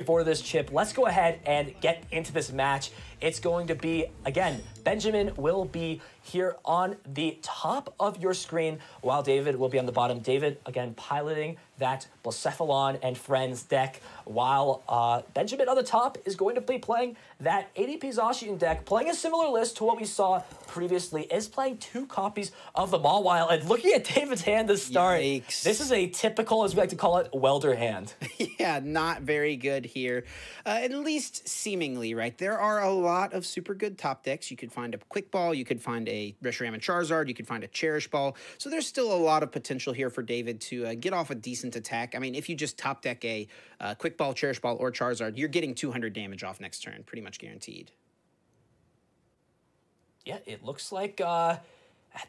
for this chip. Let's go ahead and get into this match. It's going to be, again, Benjamin will be here on the top of your screen while David will be on the bottom. David, again, piloting that Blacephalon and Friends deck, while Benjamin on the top is going to be playing that ADP Zacian deck, playing a similar list to what we saw previously, is playing 2 copies of the Mawile. And looking at David's hand to start, Yikes. This is a typical, as we like to call it, welder hand. Yeah, not very good here, at least seemingly, right? There are a lot of super good top decks. You could find a Quick Ball, you could find a Reshiram and Charizard, you could find a Cherish Ball. So there's still a lot of potential here for David to get off a decent attack. I mean, if you just top deck a Quick Ball, Cherish Ball, or Charizard, you're getting 200 damage off next turn, pretty much guaranteed. Yeah, it looks like at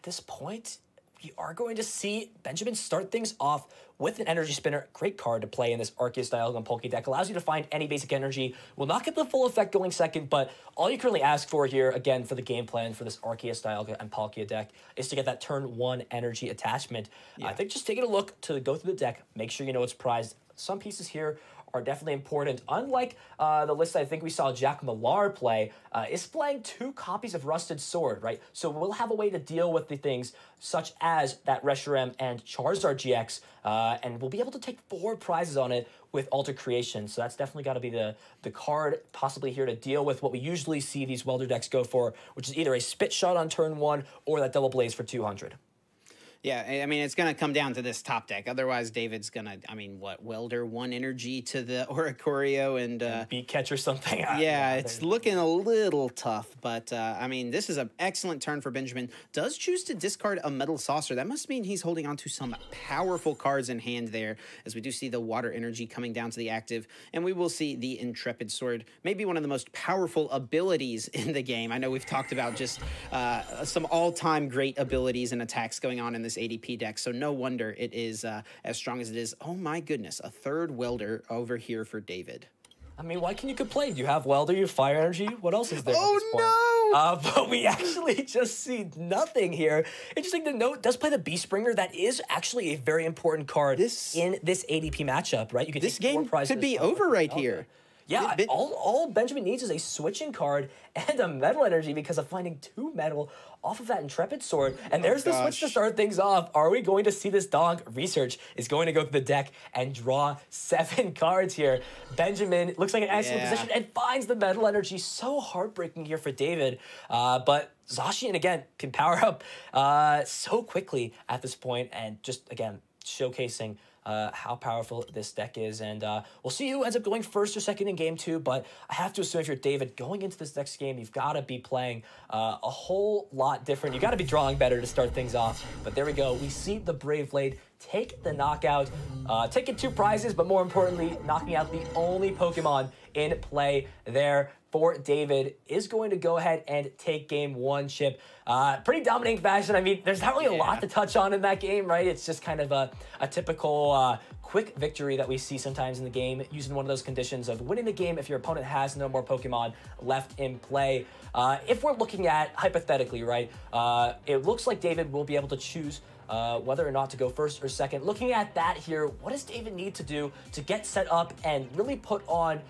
this point, we are going to see Benjamin start things off with an Energy Spinner. Great card to play in this Arceus-style Gunpolki deck. Allows you to find any basic energy. Will not get the full effect going second, but all you currently ask for here, again, for the game plan for this Arceus-style and Palkia deck, is to get that turn 1 energy attachment. Yeah. I think just taking a look to go through the deck, make sure you know it's prized. Some pieces here are definitely important. Unlike the list I think we saw Jack Millar play, is playing 2 copies of Rusted Sword, right? So we'll have a way to deal with the things such as that Reshiram and Charizard GX, and we'll be able to take 4 prizes on it with Alter Creation. So that's definitely got to be the card possibly here to deal with what we usually see these welder decks go for, which is either a Spit Shot on turn 1 or that Double Blaze for 200. Yeah, I mean, it's going to come down to this top deck. Otherwise, David's going to, I mean, what, welder 1 energy to the Oricorio and Beat Catch or something. Yeah, it's looking a little tough. But, I mean, this is an excellent turn for Benjamin. Does choose to discard a Metal Saucer. That must mean he's holding on to some powerful cards in hand there, as we do see the Water Energy coming down to the active. And we will see the Intrepid Sword, maybe one of the most powerful abilities in the game. I know we've talked about just some all-time great abilities and attacks going on in this ADP deck, so no wonder it is as strong as it is. Oh my goodness, a 3rd welder over here for David. I mean, why can you complain? You have welder, you have fire energy. What else is there? Oh no! But we actually just see nothing here. Interesting to note, does play the Beast Bringer. That is actually a very important card in this ADP matchup, right? You could this game could be over right here. Yeah, all Benjamin needs is a switching card and a metal energy because of finding 2 metal off of that Intrepid Sword. And there's the switch to start things off. Are we going to see this Donk? Research is going to go through the deck and draw 7 cards here. Benjamin looks like an excellent position and finds the metal energy. So heartbreaking here for David. But Zacian, again, can power up so quickly at this point and just, again, showcasing how powerful this deck is. And we'll see who ends up going first or second in game 2, but I have to assume if you're David, going into this next game, you've got to be playing a whole lot different. You got to be drawing better to start things off. But there we go. We see the Brave Blade take the knockout, taking 2 prizes, but more importantly, knocking out the only Pokemon in play there for David. Is going to go ahead and take game 1, Chip. Pretty dominating fashion. I mean, there's not really a lot to touch on in that game, right? It's just kind of a typical quick victory that we see sometimes in the game, using one of those conditions of winning the game if your opponent has no more Pokemon left in play. If we're looking at, hypothetically, right, it looks like David will be able to choose whether or not to go first or second. Looking at that here, what does David need to do to get set up and really put on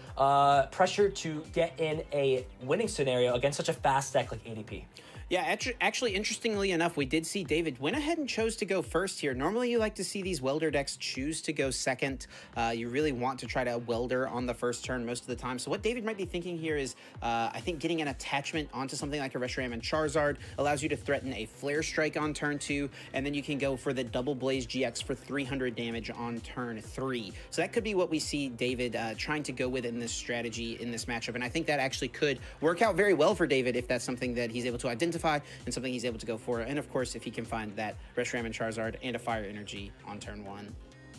pressure to get in a winning scenario against such a fast deck like ADP? Yeah, actually, interestingly enough, we did see David went ahead and chose to go first here. Normally, you like to see these welder decks choose to go second. You really want to try to welder on the first turn most of the time. So what David might be thinking here is, I think getting an attachment onto something like a Reshiram and Charizard allows you to threaten a Flare Strike on turn 2, and then you can go for the Double Blaze GX for 300 damage on turn 3. So that could be what we see David trying to go with in this strategy, in this matchup. And I think that actually could work out very well for David if that's something that he's able to identify and something he's able to go for. And of course, if he can find that Reshiram and Charizard and a Fire Energy on turn 1.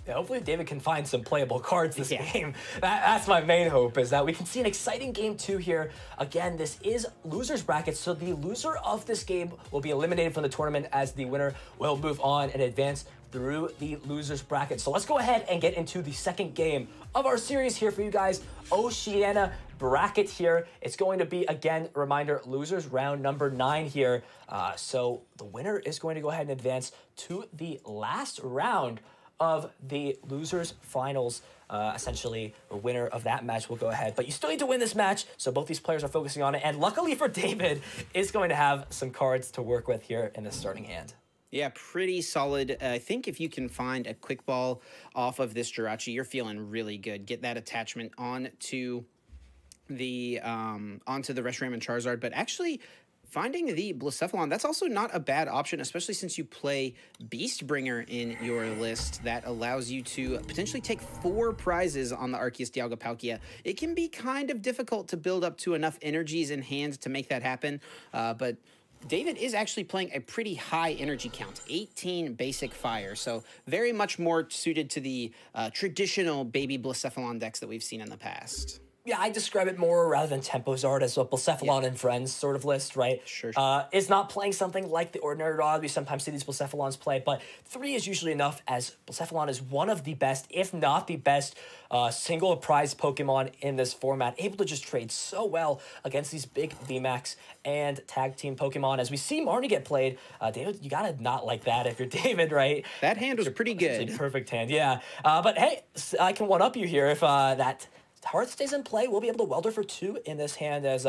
Yeah, hopefully David can find some playable cards this game. That's my main hope, is that we can see an exciting game 2 here. Again, this is losers bracket, so the loser of this game will be eliminated from the tournament, as the winner will move on and advance through the losers bracket. So let's go ahead and get into the second game of our series here for you guys. Oceania bracket here. It's going to be, again, reminder, losers round number 9 here. So the winner is going to go ahead and advance to the last round of the losers finals. Essentially, the winner of that match will go ahead. But you still need to win this match, so both these players are focusing on it. And luckily for David, is going to have some cards to work with here in the starting hand. Yeah, pretty solid. I think if you can find a quick ball off of this Jirachi, you're feeling really good. Get that attachment onto the Reshiram and Charizard, but actually finding the Blacephalon, that's also not a bad option, especially since you play Beastbringer in your list. That allows you to potentially take 4 prizes on the Arceus Dialga Palkia. It can be kind of difficult to build up to enough energies in hand to make that happen, but David is actually playing a pretty high energy count, 18 basic fire, so very much more suited to the traditional baby Blacephalon decks that we've seen in the past. Yeah, I describe it more rather than Tempo's as a Blacephalon and Friends sort of list, right? Sure. It's not playing something like the ordinary rod we sometimes see these Blacephalons play, but 3 is usually enough, as Blacephalon is one of the best, if not the best, single prize Pokemon in this format, able to just trade so well against these big VMAX and tag team Pokemon. As we see Marnie get played, David, you gotta not like that if you're David, right? That hand was pretty good. It's a perfect hand, yeah. But hey, I can one-up you here if that Heart stays in play. We'll be able to Welder for 2 in this hand, as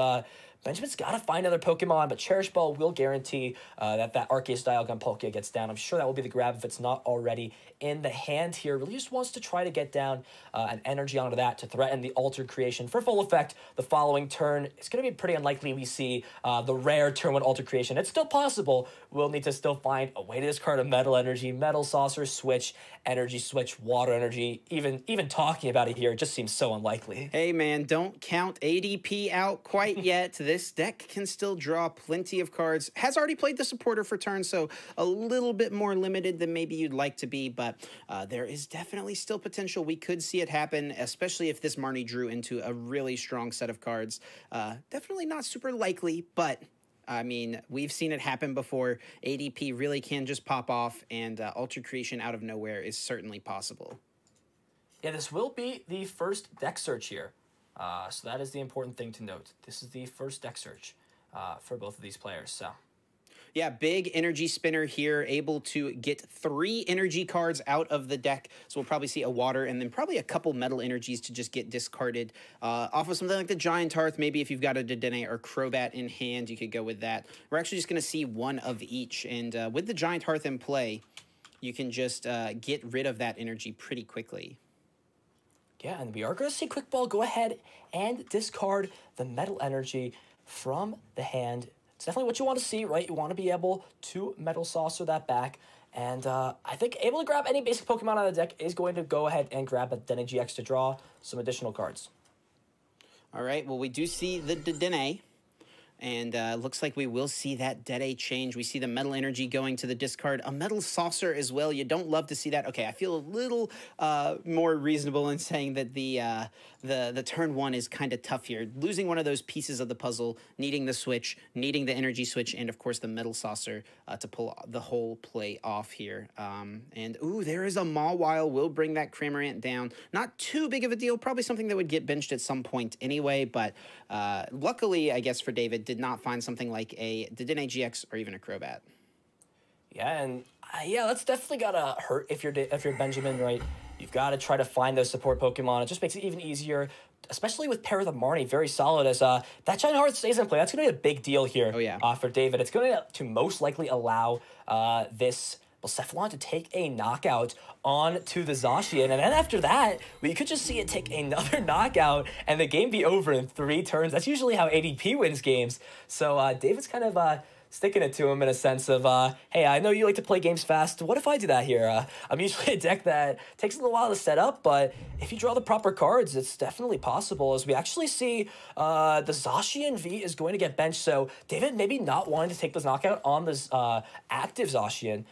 Benjamin's got to find another Pokemon, but Cherish Ball will guarantee that Arceus Dialga Palkia gets down. I'm sure that will be the grab if it's not already in the hand here. Really just wants to try to get down an energy onto that to threaten the Altered Creation for full effect the following turn. It's going to be pretty unlikely we see the rare turn 1 Altered Creation. It's still possible. We'll need to still find a way to discard a Metal Energy, Metal Saucer, Switch, Energy Switch, Water Energy. Even talking about it here, it just seems so unlikely. Hey man, don't count ADP out quite yet. This deck can still draw plenty of cards. Has already played the supporter for turn, so a little bit more limited than maybe you'd like to be, but there is definitely still potential. We could see it happen, especially if this Marnie drew into a really strong set of cards. Definitely not super likely, but I mean, we've seen it happen before. ADP really can just pop off, and Altered Creation out of nowhere is certainly possible. Yeah, this will be the first deck search here. So that is the important thing to note. This is the first deck search for both of these players. So, yeah, big energy spinner here, able to get 3 energy cards out of the deck. So we'll probably see a water and then probably a couple metal energies to just get discarded. Off of something like the Giant Hearth, maybe if you've got a Dedenne or Crobat in hand, you could go with that. We're actually just going to see 1 of each. And with the Giant Hearth in play, you can just get rid of that energy pretty quickly. Yeah, and we are going to see Quick Ball go ahead and discard the Metal Energy from the hand. It's definitely what you want to see, right? You want to be able to Metal Saucer that back. And I think able to grab any basic Pokemon out of the deck is going to go ahead and grab a Dedenne GX to draw some additional cards. All right, well, we do see the Dedenne. And looks like we will see that Dedenne change. We see the Metal Energy going to the discard. A Metal Saucer as well. You don't love to see that. Okay, I feel a little more reasonable in saying that the turn 1 is kind of tough here. Losing one of those pieces of the puzzle, needing the switch, needing the energy switch, and of course the Metal Saucer to pull the whole play off here. And ooh, there is a Mawile. Will bring that Cramorant down. Not too big of a deal. Probably something that would get benched at some point anyway. But luckily, I guess for David, did not find something like a Dedenne GX or even a Crobat. Yeah, and yeah, that's definitely gotta hurt if you're Benjamin, right? You've got to try to find those support Pokemon. It just makes it even easier, especially with pair of the Marnie, very solid as that Giant Hearth stays in play. That's going to be a big deal here. Oh, yeah. For David. It's going to most likely allow this Blacephalon to take a knockout onto the Zacian, and then after that, we could just see it take another knockout and the game be over in 3 turns. That's usually how ADP wins games. So David's kind of sticking it to him in a sense of, hey, I know you like to play games fast. What if I do that here? I'm usually a deck that takes a little while to set up, but if you draw the proper cards, it's definitely possible. As we actually see the Zacian V is going to get benched, so David maybe not wanting to take this knockout on this active Zacian,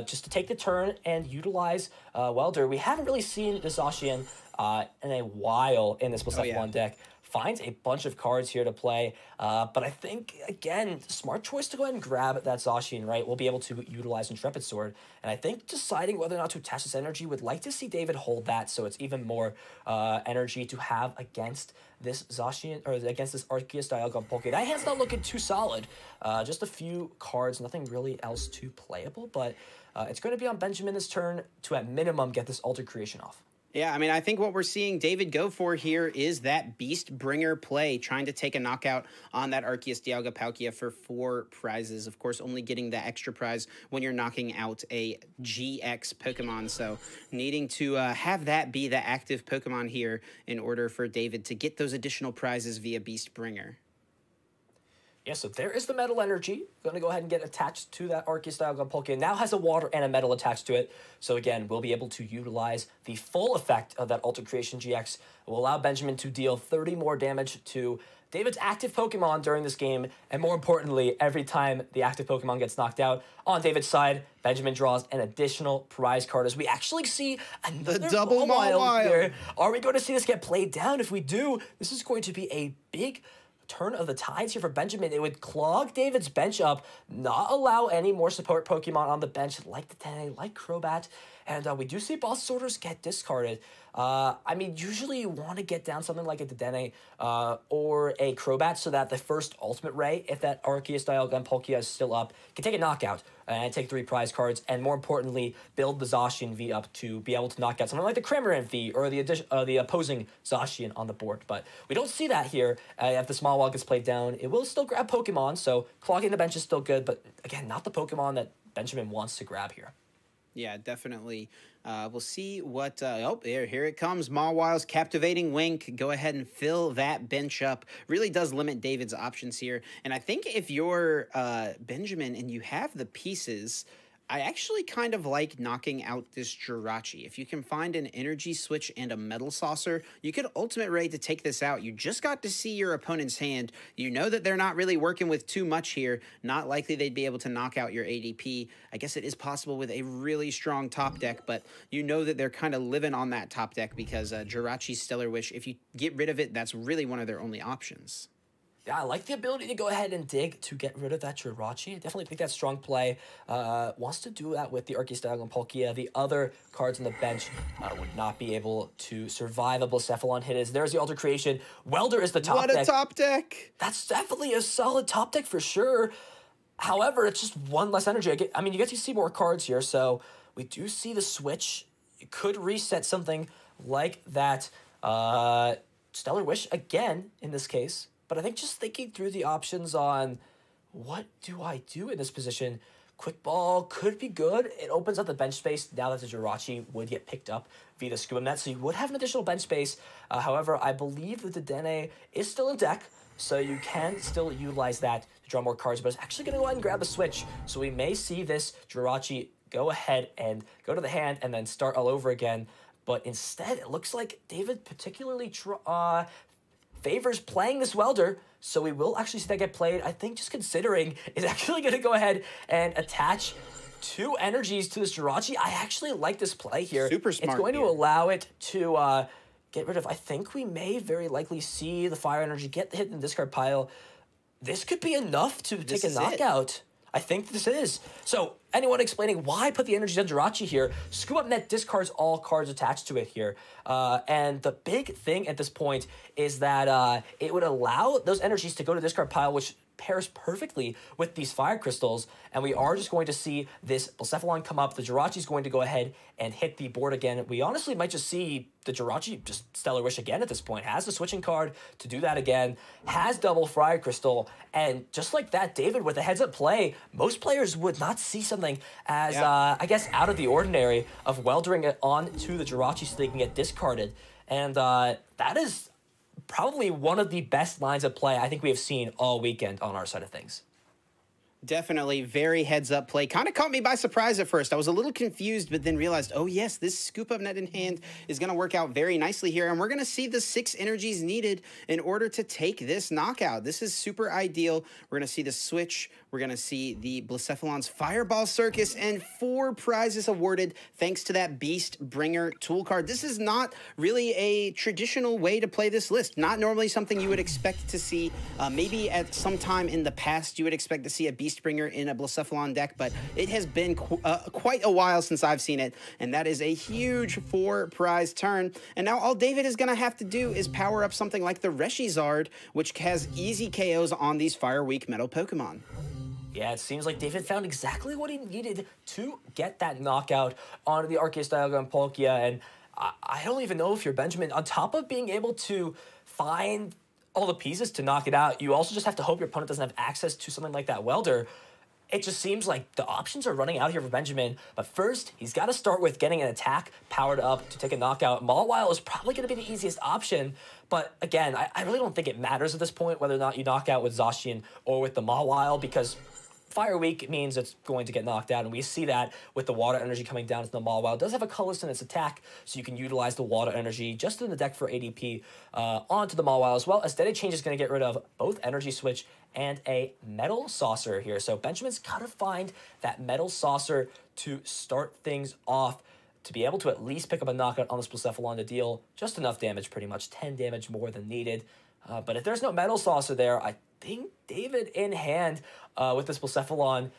just to take the turn and utilize Welder. We haven't really seen the Zacian in a while in this Blacephalon deck. Finds a bunch of cards here to play, but I think, again, smart choice to go ahead and grab that Zacian, right? We'll be able to utilize Intrepid Sword, and I think deciding whether or not to attach this energy, would like to see David hold that, so it's even more energy to have against this Zacian, or against this Arceus Dialga Poke. That hand's not looking too solid. Just a few cards, nothing really else too playable, but it's going to be on Benjamin this turn to, at minimum, get this Alter Creation off. Yeah, I mean, I think what we're seeing David go for here is that Beast Bringer play, trying to take a knockout on that Arceus Dialga Palkia for 4 prizes. Of course, only getting the extra prize when you're knocking out a GX Pokemon. So needing to have that be the active Pokemon here in order for David to get those additional prizes via Beast Bringer. Yeah, so there is the Metal Energy. Going to go ahead and get attached to that Arceus Dialga Palkia. Now has a Water and a Metal attached to it. So again, we'll be able to utilize the full effect of that Alter Creation GX. It will allow Benjamin to deal 30 more damage to David's active Pokemon during this game. And more importantly, every time the active Pokemon gets knocked out on David's side, Benjamin draws an additional prize card. As we actually see another double Mawile here. Are we going to see this get played down? If we do, this is going to be a big turn of the tides here for Benjamin. It would clog David's bench up, not allow any more support Pokemon on the bench like the Patane, like Crobat, and we do see Boss Sorters get discarded. I mean, usually you want to get down something like a Dedenne or a Crobat so that the first Ultimate Ray, if that Arceus Dialga Palkia is still up, can take a knockout and take 3 prize cards, and more importantly, build the Zacian V up to be able to knock out something like the Cramorant V or the opposing Zacian on the board. But we don't see that here. If the Small Wall gets played down, it will still grab Pokemon, so clogging the bench is still good, but again, not the Pokemon that Benjamin wants to grab here. Yeah, definitely. We'll see what... here it comes. Mawile's Captivating Wink. Go ahead and fill that bench up. Really does limit David's options here. And I think if you're Benjamin and you have the pieces, I actually kind of like knocking out this Jirachi. If you can find an Energy Switch and a Metal Saucer, you could Ultimate Ray to take this out. You just got to see your opponent's hand. You know that they're not really working with too much here. Not likely they'd be able to knock out your ADP. I guess it is possible with a really strong top deck, but you know that they're kind of living on that top deck because Jirachi's Stellar Wish, if you get rid of it, that's really one of their only options. Yeah, I like the ability to go ahead and dig to get rid of that Jirachi. I definitely think that's strong play. Wants to do that with the Arceus Dialga Palkia. The other cards on the bench would not be able to survive a Blacephalon hit. There's the Alter Creation. Welder is the top deck. What a top deck! That's definitely a solid top deck for sure. However, it's just one less energy. I mean, you get to see more cards here, so we do see the switch. It could reset something like that Stellar Wish again in this case. But I think just thinking through the options on what do I do in this position, Quick Ball could be good. It opens up the bench space now that the Jirachi would get picked up via the Scuba Net, so you would have an additional bench space. However, I believe that the Dedenne is still in deck, so you can still utilize that to draw more cards, but it's actually going to go ahead and grab a switch. So we may see this Jirachi go ahead and go to the hand and then start all over again. But instead, it looks like David particularly favors playing this Welder, so we will actually see that get played. I think just considering is actually going to go ahead and attach 2 energies to this Jirachi. I actually like this play here. Super smart. It's going to allow it to get rid of... I think we may very likely see the Fire Energy get hit in the discard pile. This could be enough to take a knockout. I think this is. So, anyone explaining why put the energies on Jirachi here? Scoop Up Net discards all cards attached to it here. And the big thing at this point is that it would allow those energies to go to discard pile, which pairs perfectly with these Fire Crystals, and we are just going to see this Blacephalon come up. The Jirachi is going to go ahead and hit the board again. We honestly might just see the Jirachi just Stellar Wish again at this point. Has the switching card to do that again, has double Fire Crystal, and just like that, David, with a heads-up play, most players would not see something as, I guess, out of the ordinary of weldering it onto the Jirachi so they can get discarded. And that is probably one of the best lines of play I think we have seen all weekend on our side of things. Definitely very heads up play. Kind of caught me by surprise at first. I was a little confused, but then realized, oh yes, this scoop up net in hand is going to work out very nicely here. And we're going to see the 6 energies needed in order to take this knockout. This is super ideal. We're going to see the switch. We're going to see the Blacephalon's Fireball Circus and 4 prizes awarded thanks to that Beast Bringer tool card. This is not really a traditional way to play this list. Not normally something you would expect to see. Maybe at some time in the past you would expect to see a Beast Bringer in a Blacephalon deck, but it has been quite a while since I've seen it, and that is a huge 4 prize turn. And now all David is going to have to do is power up something like the Reshizard, which has easy KOs on these Fire Weak Metal Pokemon. Yeah, it seems like David found exactly what he needed to get that knockout onto the Arceus Dialga and Palkia, and I don't even know if you're Benjamin. On top of being able to find all the pieces to knock it out, you also just have to hope your opponent doesn't have access to something like that welder. It just seems like the options are running out here for Benjamin, but first, he's got to start with getting an attack powered up to take a knockout. Mawile is probably going to be the easiest option, but again, I really don't think it matters at this point whether or not you knock out with Zacian or with the Mawile, because Fire Weak means it's going to get knocked out, and we see that with the water energy coming down into the Mawile. It does have a colorless in its attack, so you can utilize the water energy just in the deck for ADP onto the Mawile as well. As Steady Change is going to get rid of both Energy Switch and a Metal Saucer here. So Benjamin's got to find that Metal Saucer to start things off, to be able to at least pick up a knockout on the Blacephalon to deal just enough damage, pretty much 10 damage more than needed. But if there's no Metal Saucer there, I think David in hand with this Blacephalon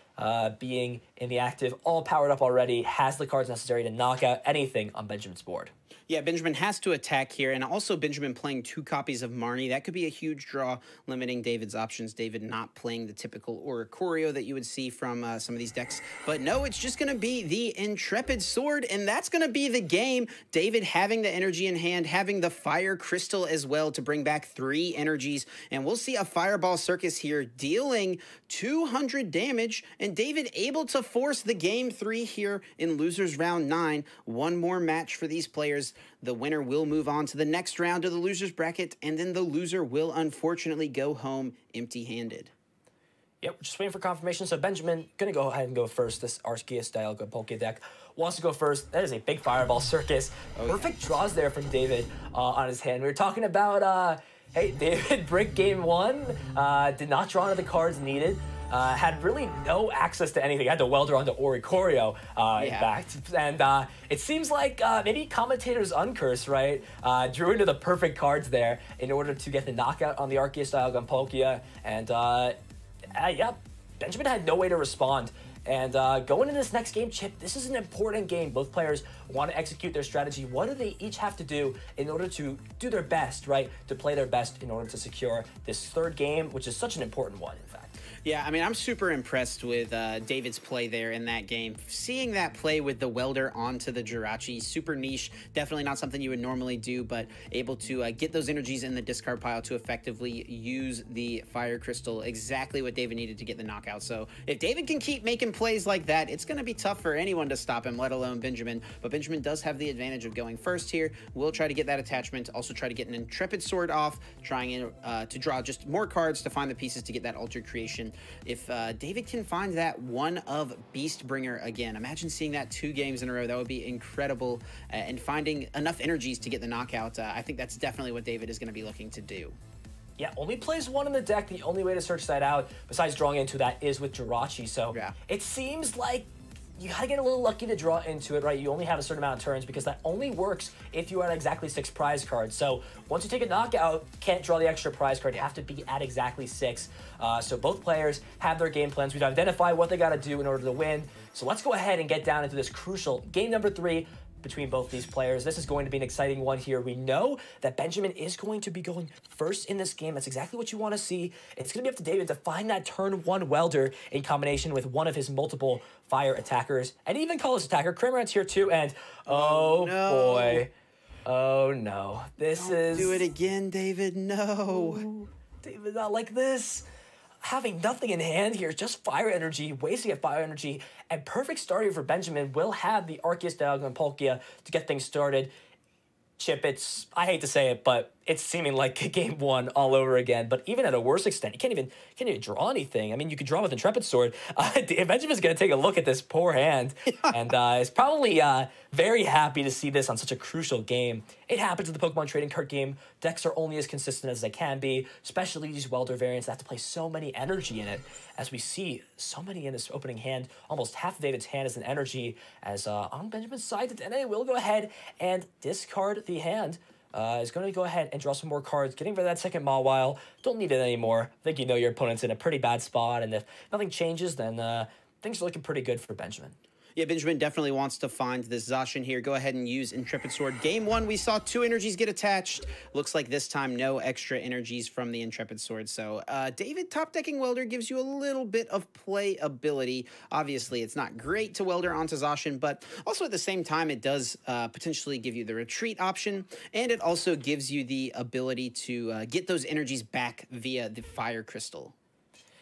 being in the active, all powered up already, has the cards necessary to knock out anything on Benjamin's board. Yeah, Benjamin has to attack here, and also Benjamin playing 2 copies of Marnie. That could be a huge draw, limiting David's options. David not playing the typical Oricorio that you would see from some of these decks. But no, it's just going to be the Intrepid Sword, and that's going to be the game. David having the energy in hand, having the Fire Crystal as well to bring back 3 energies, and we'll see a Fireball Circus here dealing 200 damage, and David able to force the game 3 here in Losers Round 9. One more match for these players. The winner will move on to the next round of the losers bracket, and then the loser will unfortunately go home empty-handed. Yep, we're just waiting for confirmation. So Benjamin, going to go ahead and go first. This Arceus Dialga Palkia deck wants to go first. That is a big Fireball Circus. Perfect draws there from David on his hand. We were talking about, hey, David, brick game 1, did not draw into the cards needed. Had really no access to anything. Had to welder onto Oricorio, in fact. And it seems like maybe commentators uncurse, right? Drew into the perfect cards there in order to get the knockout on the Arceus Dialga and Palkia. And yeah, Benjamin had no way to respond. And going into this next game, Chip, this is an important game. Both players want to execute their strategy. What do they each have to do in order to do their best, right? To play their best in order to secure this third game, which is such an important one, in fact. Yeah, I mean, I'm super impressed with David's play there in that game. Seeing that play with the welder onto the Jirachi, super niche, definitely not something you would normally do, but able to get those energies in the discard pile to effectively use the Fire Crystal, exactly what David needed to get the knockout. So if David can keep making plays like that, it's going to be tough for anyone to stop him, let alone Benjamin. But Benjamin does have the advantage of going first here. We'll try to get that attachment, also try to get an Intrepid Sword off, trying to draw just more cards to find the pieces to get that Altered Creation. If David can find that one of Beast Bringer again, imagine seeing that 2 games in a row. That would be incredible. And finding enough energies to get the knockout, I think that's definitely what David is going to be looking to do. Yeah, only plays 1 in the deck. The only way to search that out, besides drawing into that, is with Jirachi. So yeah, it seems like you gotta get a little lucky to draw into it, right? You only have a certain amount of turns because that only works if you are at exactly 6 prize cards. So once you take a knockout, can't draw the extra prize card. You have to be at exactly 6. So both players have their game plans. We've identified what they gotta do in order to win. So let's go ahead and get down into this crucial game number 3 between both these players. This is going to be an exciting one here. We know that Benjamin is going to be going first in this game. That's exactly what you want to see. It's going to be up to David to find that turn 1 welder in combination with one of his multiple fire attackers and even colorless attacker. Cramorant's here too, and oh no. Boy. Oh no. Don't do it again, David. No. Ooh, David, not like this. Having nothing in hand here, just fire energy, wasting at fire energy, and perfect starting for Benjamin will have the Arceus Dialga and Palkia to get things started. Chip, I hate to say it, but it's seeming like game one all over again. But even at a worse extent, you can't even draw anything. I mean, you could draw with Intrepid Sword. Benjamin's going to take a look at this poor hand, and is probably very happy to see this on such a crucial game. It happens in the Pokemon trading card game. Decks are only as consistent as they can be, especially these Welder variants that have to play so many energy in it. As we see so many in this opening hand, almost half of David's hand is an energy. As on Benjamin's side, Dene will go ahead and discard the hand. Is going to go ahead and draw some more cards, getting rid of that second Mawile. Don't need it anymore. I think you know your opponent's in a pretty bad spot, and if nothing changes, then things are looking pretty good for Benjamin. Yeah, Benjamin definitely wants to find this Zacian here. Go ahead and use Intrepid Sword. Game one, we saw 2 energies get attached. Looks like this time no extra energies from the Intrepid Sword. So David, top decking Welder gives you a little bit of playability. Obviously, it's not great to Welder onto Zacian, but also at the same time, it does potentially give you the retreat option, and it also gives you the ability to get those energies back via the Fire Crystal.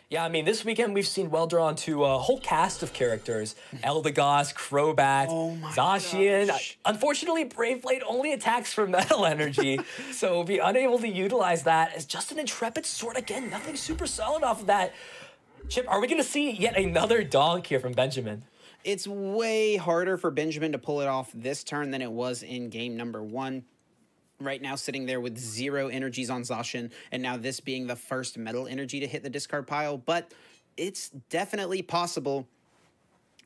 Yeah, I mean, this weekend we've seen Welder onto a whole cast of characters. Eldegoss, Crobat, Zacian. Unfortunately, Brave Blade only attacks for Metal Energy, so be unable to utilize that as just an Intrepid Sword. Again, nothing super solid off of that. Chip, are we going to see yet another donk here from Benjamin? It's way harder for Benjamin to pull it off this turn than it was in game number 1. Right now sitting there with 0 energies on Zacian, and now this being the first metal energy to hit the discard pile, but it's definitely possible.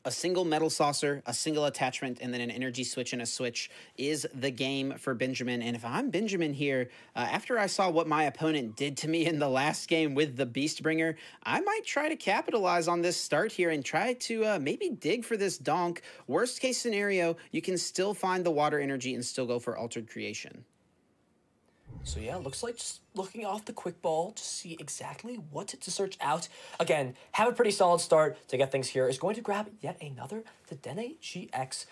A single metal saucer, a single attachment, and then an energy switch and a switch is the game for Benjamin. And if I'm Benjamin here, after I saw what my opponent did to me in the last game with the Beastbringer, I might try to capitalize on this start here and try to maybe dig for this donk. Worst case scenario, you can still find the water energy and still go for Altered Creation. So yeah, looks like just looking off the quick ball to see exactly what to search out. Again, have a pretty solid start to get things here. Is going to grab yet another Dene GX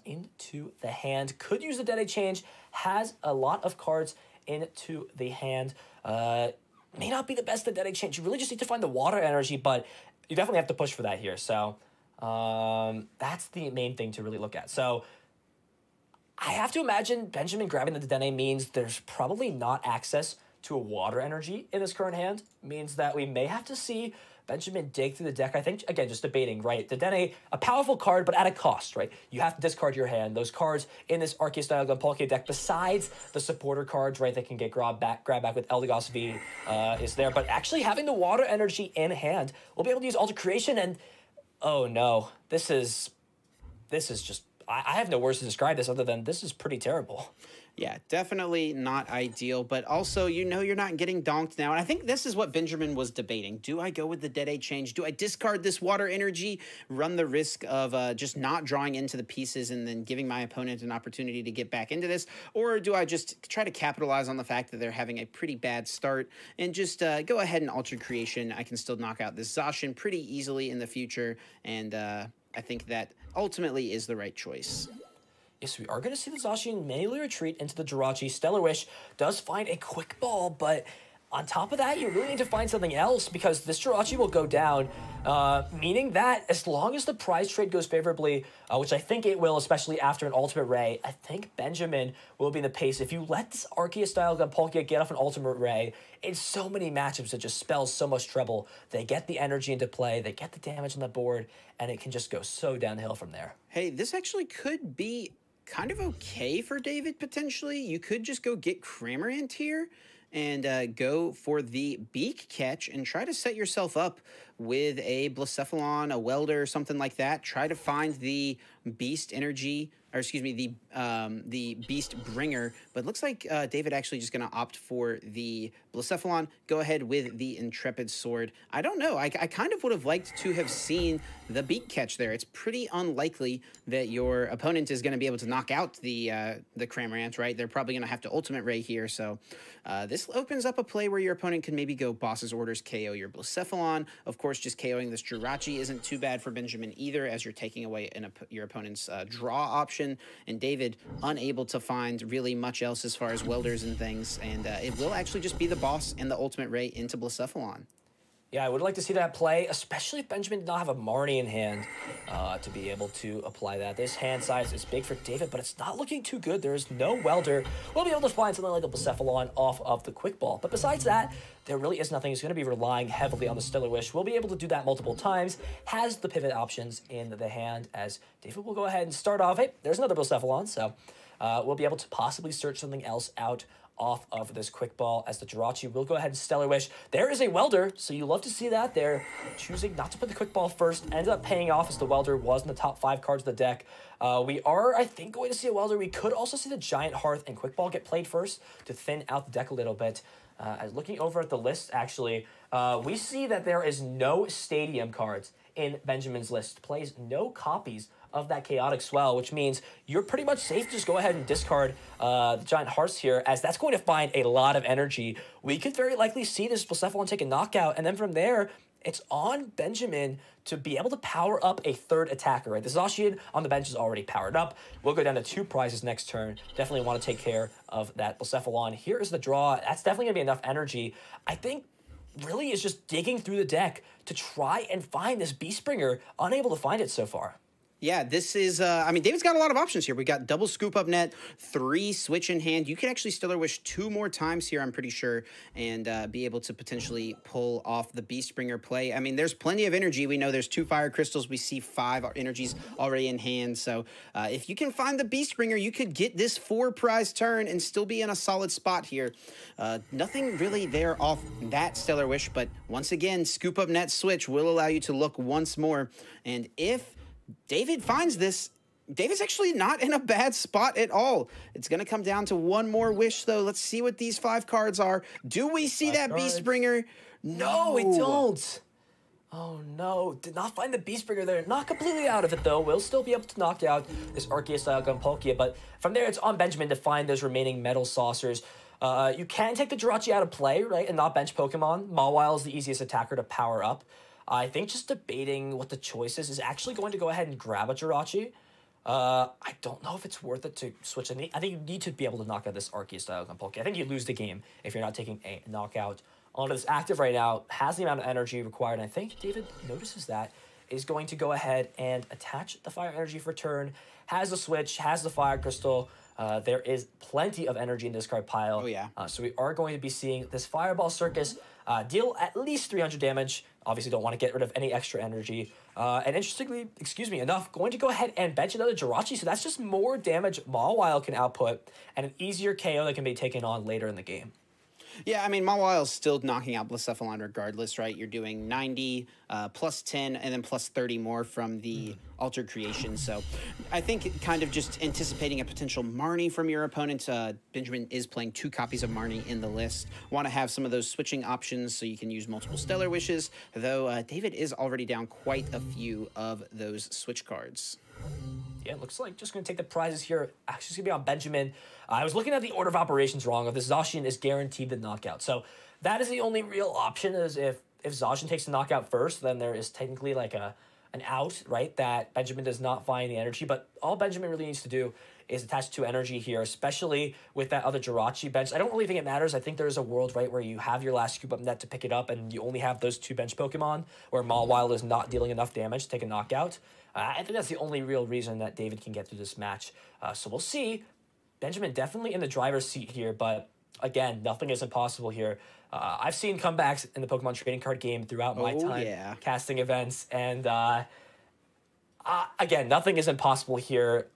into the hand. Could use the Dene change. Has a lot of cards into the hand. May not be the best Dene change. You really just need to find the water energy, but you definitely have to push for that here. So that's the main thing to really look at. So I have to imagine Benjamin grabbing the Dene means there's probably not access to a water energy in his current hand. Means that we may have to see Benjamin dig through the deck. I think, again, just debating, right? The Dene, a powerful card, but at a cost, right? You have to discard your hand. Those cards in this Arceus-style Gunpolka deck, besides the supporter cards, right, that can get grab back with Eldegoss V is there. But actually having the water energy in hand, we'll be able to use Altered Creation, and oh no, this is just... I have no words to describe this other than this is pretty terrible. Yeah, definitely not ideal, but also, you know, you're not getting donked now. And I think this is what Benjamin was debating. Do I go with the Dene change? Do I discard this water energy, run the risk of just not drawing into the pieces and then giving my opponent an opportunity to get back into this? Or do I just try to capitalize on the fact that they're having a pretty bad start and just go ahead and Altered Creation? I can still knock out this Zacian pretty easily in the future, and I think that ultimately is the right choice. Yes, we are going to see the Zacian manually retreat into the Jirachi. Stellar Wish does find a quick ball, but on top of that, you really need to find something else because this Jirachi will go down, meaning that as long as the prize trade goes favorably, which I think it will, especially after an Ultimate Ray, I think Benjamin will be in the pace. If you let this Arceus-style Gunpolka get off an Ultimate Ray, in so many matchups, it just spells so much trouble. They get the energy into play, they get the damage on the board, and it can just go so downhill from there. Hey, this actually could be kind of okay for David, potentially. You could just go get Cramorant here and go for the Beak Catch and try to set yourself up with a Blacephalon, a Welder, something like that. Try to find the Beast Energy, or excuse me, the Beast Bringer. But it looks like David actually just going to opt for the Blacephalon. Go ahead with the Intrepid Sword. I don't know. I kind of would have liked to have seen the Beak Catch there. It's pretty unlikely that your opponent is going to be able to knock out the Cramorant, right? They're probably going to have to Ultimate Ray here. So this opens up a play where your opponent can maybe go Boss's Orders, KO your Blacephalon. Of course, just KOing this Jirachi isn't too bad for Benjamin either, as you're taking away your opponent's draw option. And David unable to find really much else as far as Welders and things. And it will actually just be the boss and the Ultimate Ray into Blacephalon. Yeah, I would like to see that play, especially if Benjamin did not have a Marnie in hand to be able to apply that. This hand size is big for David, but it's not looking too good. There is no Welder. We'll be able to find something like a Blacephalon off of the Quick Ball. But besides that, there really is nothing. He's going to be relying heavily on the Stellar Wish. We'll be able to do that multiple times. Has the pivot options in the hand as David will go ahead and start off. Hey, there's another Blacephalon, so we'll be able to possibly search something else out off of this Quick Ball as the Jirachi will go ahead and Stellar Wish. There is a Welder, so you love to see that. They're choosing not to put the Quick Ball first. Ended up paying off as the Welder was in the top 5 cards of the deck. We are, I think, going to see a Welder. We could also see the Giant Hearth and Quick Ball get played first to thin out the deck a little bit. Looking over at the list, actually, we see that there is no Stadium cards in Benjamin's list. Plays no copies of that Chaotic Swell, which means you're pretty much safe to just go ahead and discard the Giant Hearts here, as that's going to find a lot of energy. We could very likely see this Blacephalon take a knockout, and then from there, it's on Benjamin to be able to power up a third attacker, right? The Zacian on the bench is already powered up. We'll go down to 2 prizes next turn. Definitely want to take care of that Blacephalon. Here is the draw. That's definitely going to be enough energy. I think really is just digging through the deck to try and find this Beastbringer. Unable to find it so far. Yeah, this is, I mean, David's got a lot of options here. We got double scoop up net, 3 switch in hand. You can actually Stellar Wish 2 more times here, I'm pretty sure, and be able to potentially pull off the Beastbringer play. I mean, there's plenty of energy. We know there's 2 fire crystals. We see 5 energies already in hand. So if you can find the Beastbringer, you could get this 4 prize turn and still be in a solid spot here. Nothing really there off that Stellar Wish, but once again, scoop up net switch will allow you to look once more. And if David finds this, David's actually not in a bad spot at all. It's going to come down to 1 more wish, though. Let's see what these 5 cards are. Do we see that Beastbringer? No, we don't. Oh, no. Did not find the Beastbringer there. Not completely out of it, though. We'll still be able to knock out this Arceus-style Gunpolkia, but from there, it's on Benjamin to find those remaining Metal Saucers. You can take the Jirachi out of play, right, and not bench Pokemon. Mawile is the easiest attacker to power up. I think just debating what the choice is actually going to go ahead and grab a Jirachi. I don't know if it's worth it to switch. I think you need to be able to knock out this Arceus-style Gunpolkia. I think you lose the game if you're not taking a knockout onto this active right now. Has the amount of energy required, and I think David notices that. Is going to go ahead and attach the Fire Energy for turn. Has the switch, has the Fire Crystal. There is plenty of energy in this card pile. Oh, yeah. So we are going to be seeing this Fireball Circus deal at least 300 damage. Obviously don't want to get rid of any extra energy. And interestingly, excuse me, enough, going to go ahead and bench another Jirachi. So that's just more damage Mawile can output and an easier KO that can be taken on later in the game. Yeah, I mean, Mawile's still knocking out Blacephalon regardless, right? You're doing 90, plus 10, and then plus 30 more from the Altered Creation. So I think kind of just anticipating a potential Marnie from your opponent. Benjamin is playing 2 copies of Marnie in the list. Want to have some of those switching options so you can use multiple Stellar Wishes, though David is already down quite a few of those switch cards. Yeah, it looks like just going to take the prizes here. Actually, it's going to be on Benjamin. I was looking at the order of operations wrong. If this Zacian is guaranteed the knockout. So that is the only real option, is if Zacian takes the knockout first, then there is technically like an out, right, that Benjamin does not find the energy. But all Benjamin really needs to do is attach 2 energy here, especially with that other Jirachi bench. I don't really think it matters. I think there's a world, right, where you have your last scoop up net to pick it up and you only have those 2 bench Pokemon where Mawile is not dealing enough damage to take a knockout. I think that's the only real reason that David can get through this match. So we'll see. Benjamin definitely in the driver's seat here, but again, nothing is impossible here. I've seen comebacks in the Pokemon trading card game throughout my time casting events, and again, nothing is impossible here.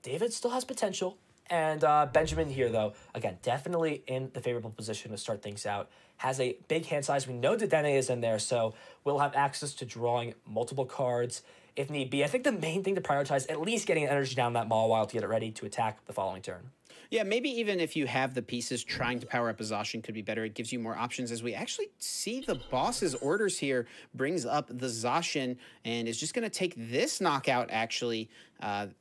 David still has potential, and Benjamin here, though, again, definitely in the favorable position to start things out. Has a big hand size. We know Dedenne is in there, so we'll have access to drawing multiple cards if need be. I think the main thing to prioritize, at least getting energy down that Mawile to get it ready to attack the following turn. Yeah, maybe even if you have the pieces, trying to power up a Zacian could be better. It gives you more options, as we actually see the boss's orders here brings up the Zacian and is just going to take this knockout, actually.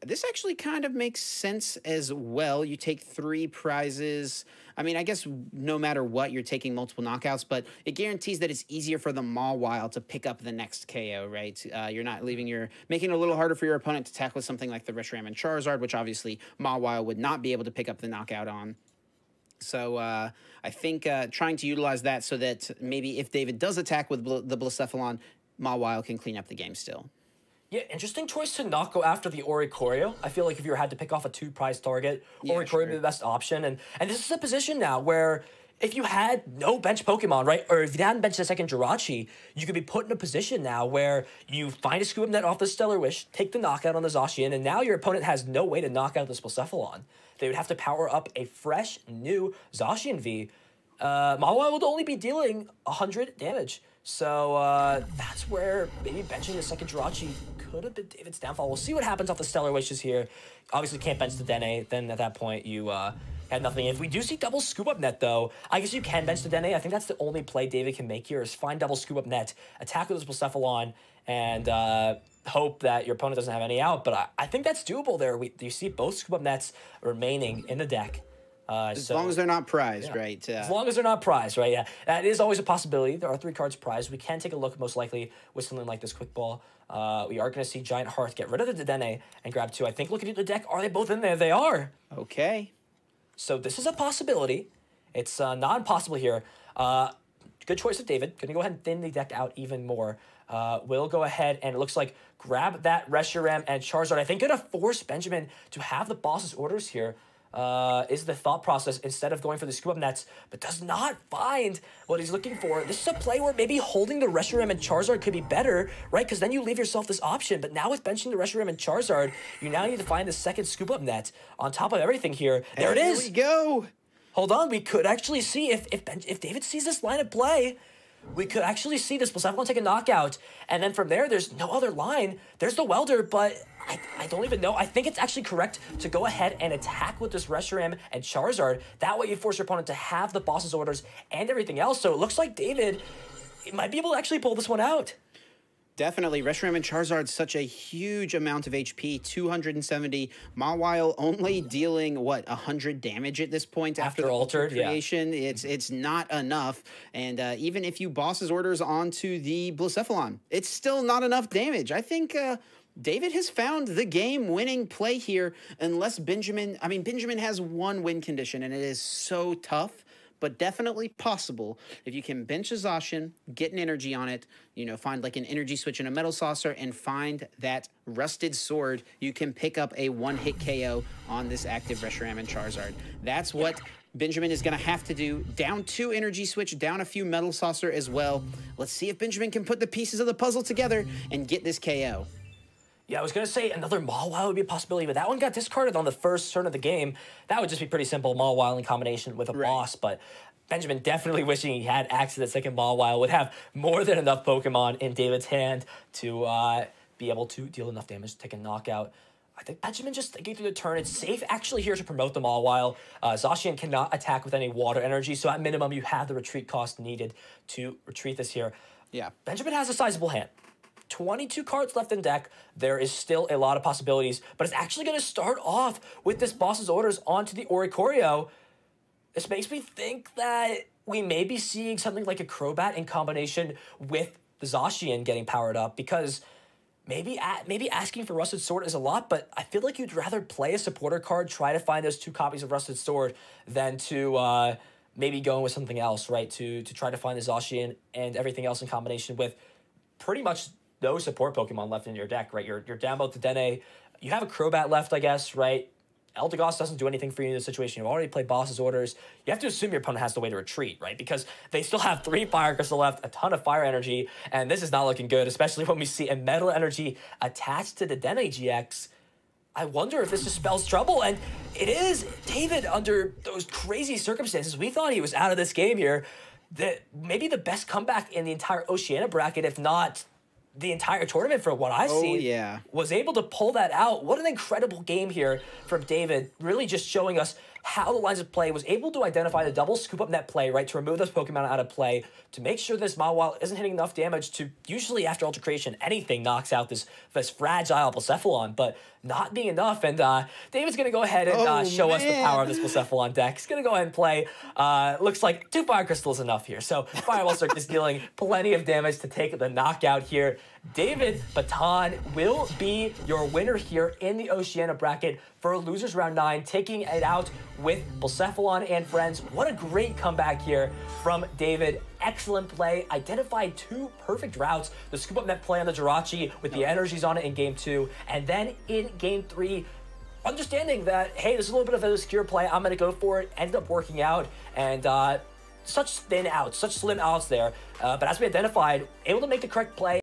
This actually kind of makes sense as well. You take 3 prizes. I mean, I guess no matter what, you're taking multiple knockouts, but it guarantees that it's easier for the Mawile to pick up the next KO, right? You're not making it a little harder for your opponent to tackle something like the Reshiram and Charizard, which obviously Mawile would not be able to pick up the knockout on. So I think trying to utilize that so that maybe if David does attack with the Blacephalon, Mawile can clean up the game still. Yeah, interesting choice to not go after the Oricorio. I feel like if you had to pick off a 2-prize target, Oricorio would be the best option. And this is a position now where if you had no bench Pokemon, right, or if you hadn't benched a second Jirachi, you could be put in a position now where you find a Scoop Up Net off the Stellar Wish, take the knockout on the Zacian, and now your opponent has no way to knock out this Blacephalon. They would have to power up a fresh, new Zacian V. Mawile would only be dealing 100 damage. So that's where maybe benching the second Jirachi could have been David's downfall. We'll see what happens off the Stellar Wishes here. Obviously can't bench the Dene. Then at that point you had nothing. If we do see double Scoop Up Net though, I guess you can bench the Dene. I think that's the only play David can make here is find double Scoop Up Net, attack with this Blacephalon, and hope that your opponent doesn't have any out. But I think that's doable there. You see both Scoop Up Nets remaining in the deck. As long as they're not prized, right? As long as they're not prized, right? Yeah, that is always a possibility. There are 3 cards prized. We can take a look, most likely, with something like this Quick Ball. We are going to see Giant Hearth get rid of the Dedenne and grab 2. I think looking at the deck, are they both in there? They are. Okay. So this is a possibility. It's not impossible here. Good choice of David. Going to go ahead and thin the deck out even more. We'll go ahead and it looks like grab that Reshiram and Charizard. I think going to force Benjamin to have the boss's orders here. Is the thought process instead of going for the Scoop Up Nets, but does not find what he's looking for. This is a play where maybe holding the Reshiram and Charizard could be better, right? Because then you leave yourself this option. But now with benching the Reshiram and Charizard, you now need to find the second Scoop Up Net on top of everything here. There it is. Here we go. Hold on, we could actually see if David sees this line of play, we could actually see this Blacephalon take a knockout. And then from there, there's no other line. There's the Welder, but I don't even know. I think it's actually correct to go ahead and attack with this Reshiram and Charizard. That way you force your opponent to have the boss's orders and everything else. So it looks like David might be able to actually pull this one out. Definitely. Reshiram and Charizard, such a huge amount of HP, 270. Mawile only dealing, what, 100 damage at this point after the altered creation? Yeah. It's not enough. And even if you boss his orders onto the Blacephalon, it's still not enough damage. I think David has found the game-winning play here, unless Benjamin has one win condition, and it is so tough, but definitely possible if you can bench a Zacian, get an energy on it, find like an energy switch in a Metal Saucer, and find that Rusted Sword, you can pick up a one-hit KO on this active Reshiram and Charizard. That's what Benjamin is going to have to do. Down 2 energy switch, down a few Metal Saucer as well. Let's see if Benjamin can put the pieces of the puzzle together and get this KO. Yeah, I was going to say another Mawile would be a possibility, but that one got discarded on the first turn of the game. That would just be pretty simple, Mawile in combination with a boss, but Benjamin definitely wishing he had access to the second Mawile, would have more than enough Pokemon in David's hand to be able to deal enough damage to take a knockout. I think Benjamin just thinking through the turn. It's safe actually here to promote the Mawile. Zacian cannot attack with any water energy, so at minimum you have the retreat cost needed to retreat this here. Yeah. Benjamin has a sizable hand. 22 cards left in deck. There is still a lot of possibilities, but it's actually going to start off with this boss's orders onto the Oricorio. This makes me think that we may be seeing something like a Crobat in combination with the Zacian getting powered up, because maybe asking for Rusted Sword is a lot, but I feel like you'd rather play a supporter card, try to find those 2 copies of Rusted Sword, than to maybe going with something else, right? To try to find the Zacian and everything else in combination with pretty much no support Pokemon left in your deck, right? You're down both the Dene. You have a Crobat left, I guess, right? Eldegoss doesn't do anything for you in this situation. You've already played boss's orders. You have to assume your opponent has the way to retreat, right? Because they still have 3 Fire Crystal left, a ton of Fire Energy, and this is not looking good, especially when we see a Metal Energy attached to the Dene GX. I wonder if this just spells trouble, and it is. David, under those crazy circumstances, we thought he was out of this game here. Maybe the best comeback in the entire Oceania bracket, if not the entire tournament for what I've seen, was able to pull that out. What an incredible game here from David, really just showing us how the lines of play, was able to identify the double Scoop Up Net play, right, to remove those Pokemon out of play, to make sure this Mawile isn't hitting enough damage to, usually after Ultra Creation, anything knocks out this fragile Blacephalon, but not being enough. And David's going to go ahead and show us the power of this Blacephalon deck. He's going to go ahead and play. Looks like 2 Fire Crystals enough here. So Fireball Circuit is dealing plenty of damage to take the knockout here. David Patane will be your winner here in the Oceania bracket for losers round 9, taking it out with Bucephalon and friends. What a great comeback here from David. Excellent play. Identified 2 perfect routes. The scoop up net play on the Jirachi with the energies on it in game 2. And then in game 3, understanding that, hey, this is a little bit of a obscure play. I'm going to go for it. Ended up working out. And such thin outs, such slim outs there. But as we identified, able to make the correct play.